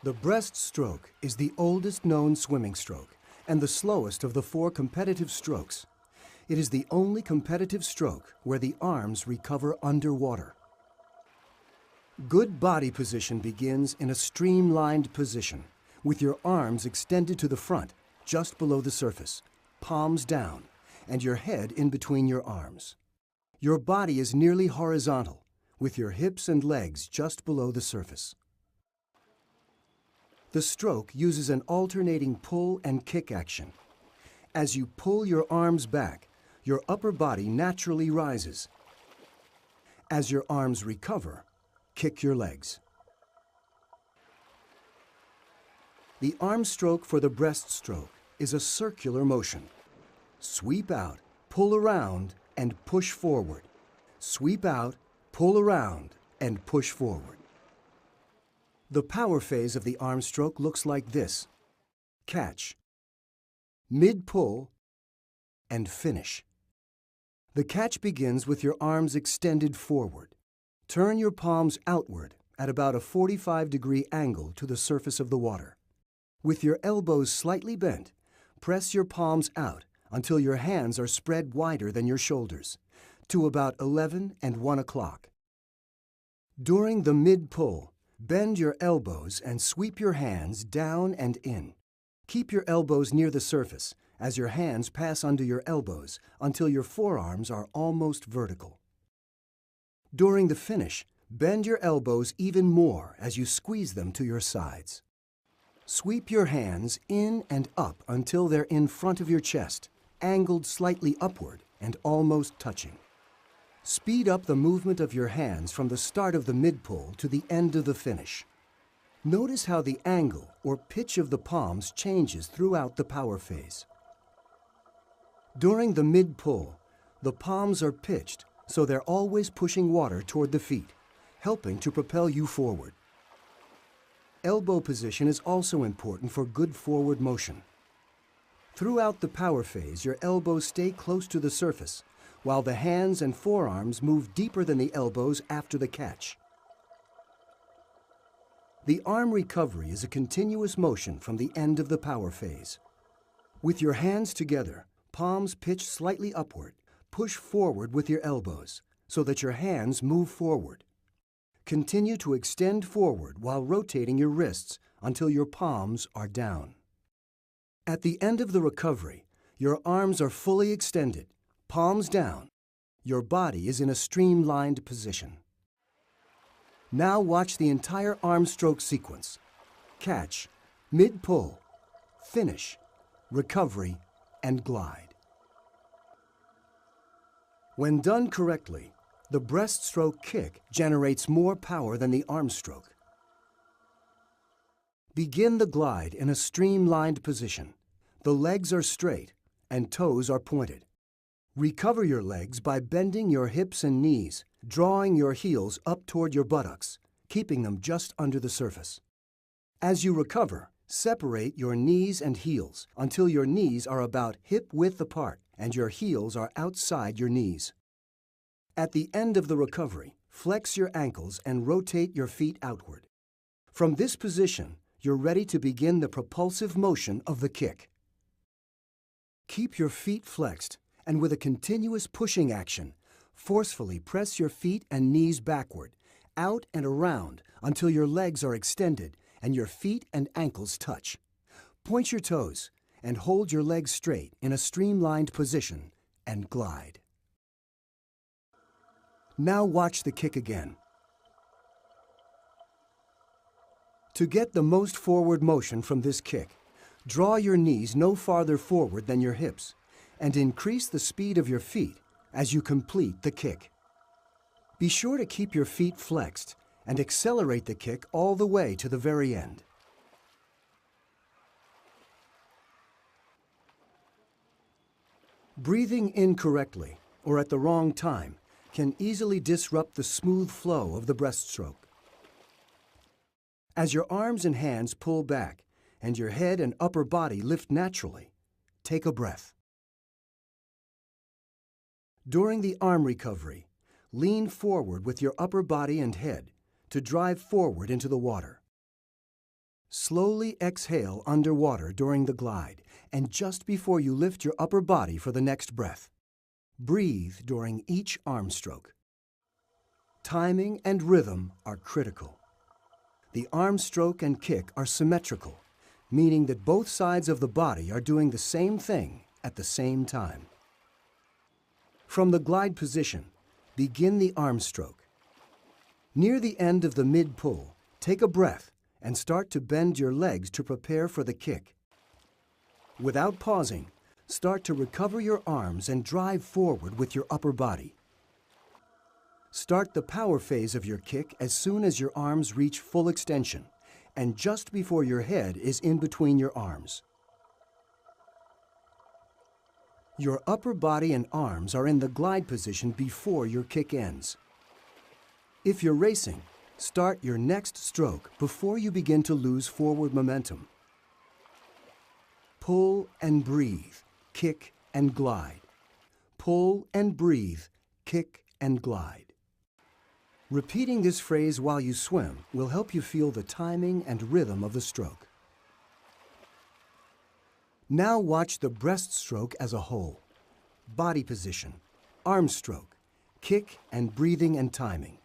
The breaststroke is the oldest known swimming stroke and the slowest of the 4 competitive strokes. It is the only competitive stroke where the arms recover underwater. Good body position begins in a streamlined position, with your arms extended to the front, just below the surface, palms down, and your head in between your arms. Your body is nearly horizontal, with your hips and legs just below the surface. The stroke uses an alternating pull and kick action. As you pull your arms back, your upper body naturally rises. As your arms recover, kick your legs. The arm stroke for the breaststroke is a circular motion. Sweep out, pull around, and push forward. Sweep out, pull around, and push forward. The power phase of the arm stroke looks like this: catch, mid-pull, and finish. The catch begins with your arms extended forward. Turn your palms outward at about a 45-degree angle to the surface of the water. With your elbows slightly bent, press your palms out until your hands are spread wider than your shoulders, to about 11 and 1 o'clock. During the mid-pull, bend your elbows and sweep your hands down and in. Keep your elbows near the surface as your hands pass under your elbows until your forearms are almost vertical. During the finish, bend your elbows even more as you squeeze them to your sides. Sweep your hands in and up until they're in front of your chest, angled slightly upward and almost touching. Speed up the movement of your hands from the start of the mid-pull to the end of the finish. Notice how the angle or pitch of the palms changes throughout the power phase. During the mid-pull, the palms are pitched so they're always pushing water toward the feet, helping to propel you forward. Elbow position is also important for good forward motion. Throughout the power phase, your elbows stay close to the surface, while the hands and forearms move deeper than the elbows after the catch. The arm recovery is a continuous motion from the end of the power phase. With your hands together, palms pitched slightly upward, push forward with your elbows so that your hands move forward. Continue to extend forward while rotating your wrists until your palms are down. At the end of the recovery, your arms are fully extended, palms down. Your body is in a streamlined position. Now watch the entire arm stroke sequence: catch, mid-pull, finish, recovery, and glide. When done correctly, the breaststroke kick generates more power than the arm stroke. Begin the glide in a streamlined position. The legs are straight and toes are pointed. Recover your legs by bending your hips and knees, drawing your heels up toward your buttocks, keeping them just under the surface. As you recover, separate your knees and heels until your knees are about hip-width apart and your heels are outside your knees. At the end of the recovery, flex your ankles and rotate your feet outward. From this position, you're ready to begin the propulsive motion of the kick. Keep your feet flexed, and with a continuous pushing action, forcefully press your feet and knees backward, out and around until your legs are extended and your feet and ankles touch. Point your toes and hold your legs straight in a streamlined position and glide. Now watch the kick again. To get the most forward motion from this kick, draw your knees no farther forward than your hips and increase the speed of your feet as you complete the kick. Be sure to keep your feet flexed and accelerate the kick all the way to the very end. Breathing incorrectly or at the wrong time can easily disrupt the smooth flow of the breaststroke. As your arms and hands pull back and your head and upper body lift naturally, take a breath. During the arm recovery, lean forward with your upper body and head to drive forward into the water. Slowly exhale underwater during the glide and just before you lift your upper body for the next breath. Breathe during each arm stroke. Timing and rhythm are critical. The arm stroke and kick are symmetrical, meaning that both sides of the body are doing the same thing at the same time. From the glide position, begin the arm stroke. Near the end of the mid-pull, take a breath and start to bend your legs to prepare for the kick. Without pausing, start to recover your arms and drive forward with your upper body. Start the power phase of your kick as soon as your arms reach full extension and just before your head is in between your arms. Your upper body and arms are in the glide position before your kick ends. If you're racing, start your next stroke before you begin to lose forward momentum. Pull and breathe, kick and glide. Pull and breathe, kick and glide. Repeating this phrase while you swim will help you feel the timing and rhythm of the stroke. Now watch the breaststroke as a whole. Body position, arm stroke, kick and breathing and timing.